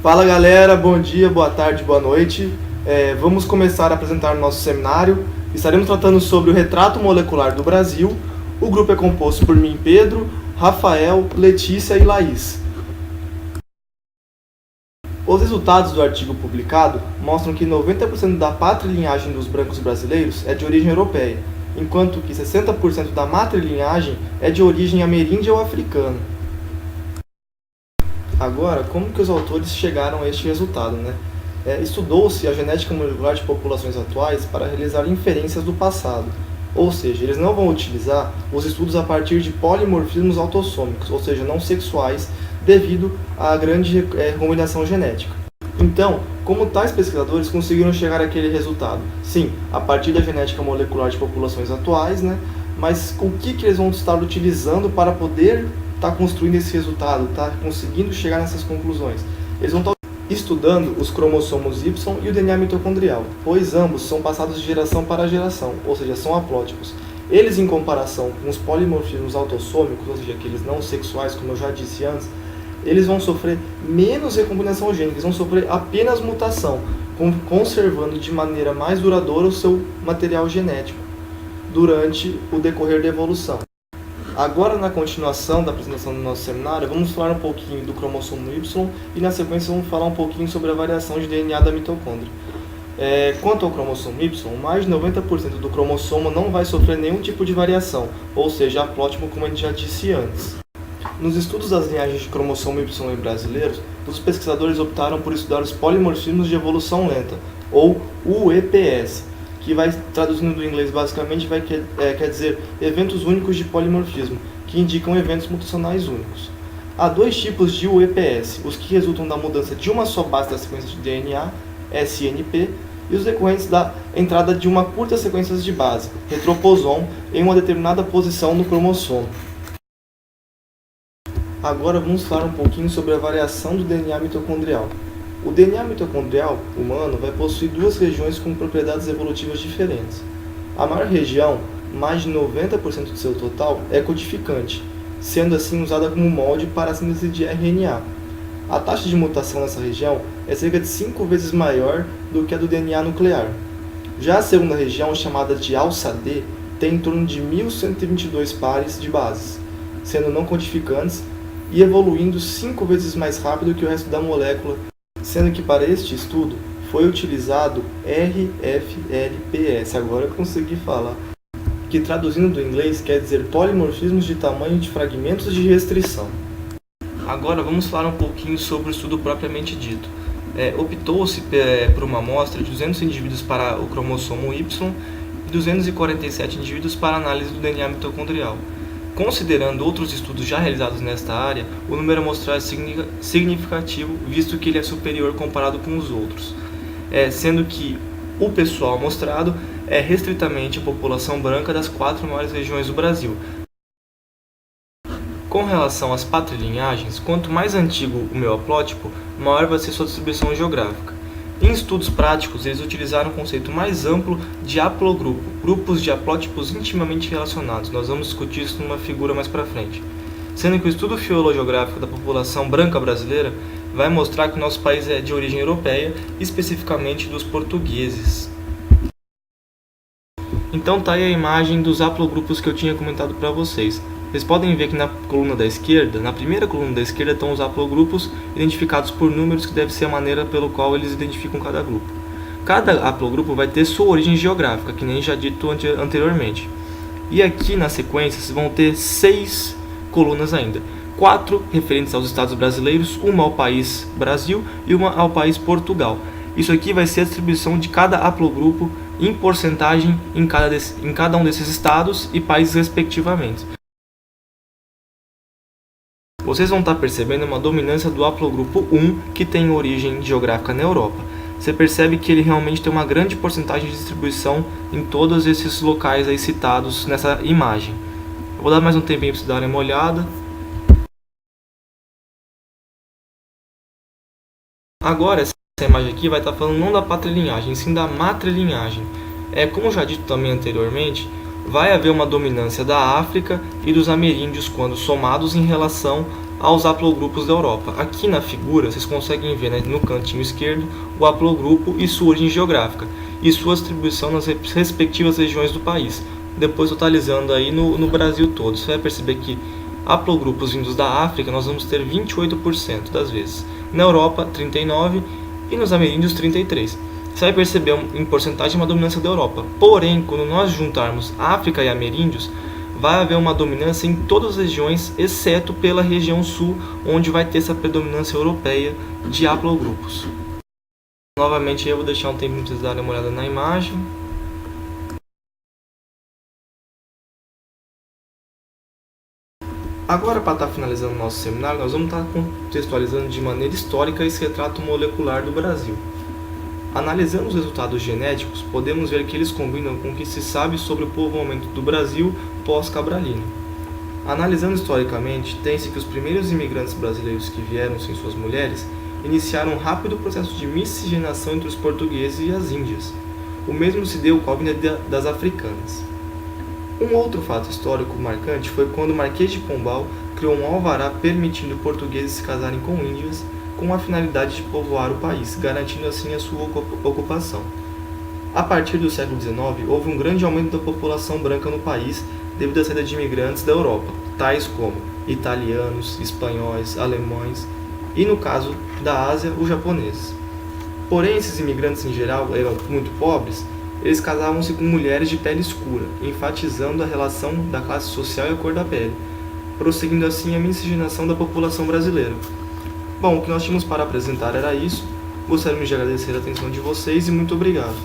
Fala galera, bom dia, boa tarde, boa noite. Vamos começar a apresentar o nosso seminário. Estaremos tratando sobre o retrato molecular do Brasil. O grupo é composto por mim, Pedro, Rafael, Letícia e Laís. Os resultados do artigo publicado mostram que 90% da patrilinhagem dos brancos brasileiros é de origem europeia, enquanto que 60% da matrilinhagem é de origem ameríndia ou africana. Agora, como que os autores chegaram a este resultado, né? Estudou-se a genética molecular de populações atuais para realizar inferências do passado, ou seja, eles não vão utilizar os estudos a partir de polimorfismos autossômicos, ou seja, não sexuais, devido à grande combinação genética. Então, como tais pesquisadores conseguiram chegar àquele resultado? Sim, a partir da genética molecular de populações atuais, né? Mas o que eles vão estar utilizando para poder estar construindo esse resultado, conseguindo chegar nessas conclusões? Eles vão estar estudando os cromossomos Y e o DNA mitocondrial, pois ambos são passados de geração para geração, ou seja, são haplóticos. Eles, em comparação com os polimorfismos autossômicos, ou seja, aqueles não sexuais, como eu já disse antes, eles vão sofrer menos recombinação gênica, eles vão sofrer apenas mutação, conservando de maneira mais duradoura o seu material genético durante o decorrer da evolução. Agora, na continuação da apresentação do nosso seminário, vamos falar um pouquinho do cromossomo Y e, na sequência, vamos falar um pouquinho sobre a variação de DNA da mitocôndria. Quanto ao cromossomo Y, mais de 90% do cromossomo não vai sofrer nenhum tipo de variação, ou seja, haplótico, como a gente já disse antes. Nos estudos das linhagens de cromossomo Y em brasileiros, os pesquisadores optaram por estudar os polimorfismos de evolução lenta, ou UEPS, que vai, traduzindo do inglês basicamente, quer dizer eventos únicos de polimorfismo, que indicam eventos mutacionais únicos. Há dois tipos de UEPS, os que resultam da mudança de uma só base da sequência de DNA, SNP, e os decorrentes da entrada de uma curta sequência de base, retroposon, em uma determinada posição no cromossomo. Agora vamos falar um pouquinho sobre a variação do DNA mitocondrial. O DNA mitocondrial humano vai possuir duas regiões com propriedades evolutivas diferentes. A maior região, mais de 90% do seu total, é codificante, sendo assim usada como molde para a síntese de RNA. A taxa de mutação nessa região é cerca de 5 vezes maior do que a do DNA nuclear. Já a segunda região, chamada de alça-D, tem em torno de 1.122 pares de bases, sendo não codificantes e evoluindo 5 vezes mais rápido que o resto da molécula, sendo que para este estudo foi utilizado RFLPS, agora eu consegui falar, que traduzindo do inglês quer dizer polimorfismos de tamanho de fragmentos de restrição. Agora vamos falar um pouquinho sobre o estudo propriamente dito. Optou-se por uma amostra de 200 indivíduos para o cromossomo Y e 247 indivíduos para a análise do DNA mitocondrial. Considerando outros estudos já realizados nesta área, o número a mostrar é significativo, visto que ele é superior comparado com os outros, sendo que o pessoal amostrado é restritamente a população branca das 4 maiores regiões do Brasil. Com relação às patrilinhagens, quanto mais antigo o meio haplótipo, maior vai ser sua distribuição geográfica. Em estudos práticos, eles utilizaram um conceito mais amplo de haplogrupo, grupos de haplótipos intimamente relacionados. Nós vamos discutir isso numa figura mais para frente. Sendo que o estudo filogeográfico da população branca brasileira vai mostrar que o nosso país é de origem europeia, especificamente dos portugueses. Então tá aí a imagem dos haplogrupos que eu tinha comentado para vocês. Vocês podem ver que na coluna da esquerda, na primeira coluna da esquerda, estão os haplogrupos identificados por números, que deve ser a maneira pelo qual eles identificam cada grupo. Cada haplogrupo vai ter sua origem geográfica, que nem já dito anteriormente. E aqui na sequência vocês vão ter 6 colunas ainda. 4 referentes aos estados brasileiros, uma ao país Brasil e uma ao país Portugal. Isso aqui vai ser a distribuição de cada haplogrupo em porcentagem em cada um desses estados e países respectivamente. Vocês vão estar percebendo uma dominância do haplogrupo 1, que tem origem geográfica na Europa. Você percebe que ele realmente tem uma grande porcentagem de distribuição em todos esses locais aí citados nessa imagem. Eu vou dar mais um tempinho para vocês darem uma olhada. Agora, essa imagem aqui vai estar falando não da patrilinhagem, sim da matrilinhagem. Como já dito também anteriormente, vai haver uma dominância da África e dos ameríndios quando somados em relação aos haplogrupos da Europa. Aqui na figura vocês conseguem ver, né, no cantinho esquerdo o haplogrupo e sua origem geográfica e sua distribuição nas respectivas regiões do país. Depois totalizando aí no Brasil todo, você vai perceber que haplogrupos vindos da África nós vamos ter 28% das vezes, na Europa 39% e nos ameríndios 33%. Você vai perceber em porcentagem uma dominância da Europa. Porém, quando nós juntarmos África e ameríndios, vai haver uma dominância em todas as regiões, exceto pela região sul, onde vai ter essa predominância europeia de haplogrupos. Novamente eu vou deixar um tempo para vocês darem uma olhada na imagem. Agora, para estar finalizando o nosso seminário, nós vamos estar contextualizando de maneira histórica esse retrato molecular do Brasil. Analisando os resultados genéticos, podemos ver que eles combinam com o que se sabe sobre o povoamento do Brasil pós-Cabralino. Analisando historicamente, tem-se que os primeiros imigrantes brasileiros que vieram sem suas mulheres iniciaram um rápido processo de miscigenação entre os portugueses e as índias. O mesmo se deu com a vinda das africanas. Um outro fato histórico marcante foi quando o Marquês de Pombal criou um alvará permitindo portugueses se casarem com índias com a finalidade de povoar o país, garantindo assim a sua ocupação. A partir do século XIX, houve um grande aumento da população branca no país devido à saída de imigrantes da Europa, tais como italianos, espanhóis, alemães e, no caso da Ásia, os japoneses. Porém, esses imigrantes em geral eram muito pobres, eles casavam-se com mulheres de pele escura, enfatizando a relação da classe social e a cor da pele, prosseguindo assim a miscigenação da população brasileira. Bom, o que nós tínhamos para apresentar era isso. Gostaríamos de agradecer a atenção de vocês e muito obrigado.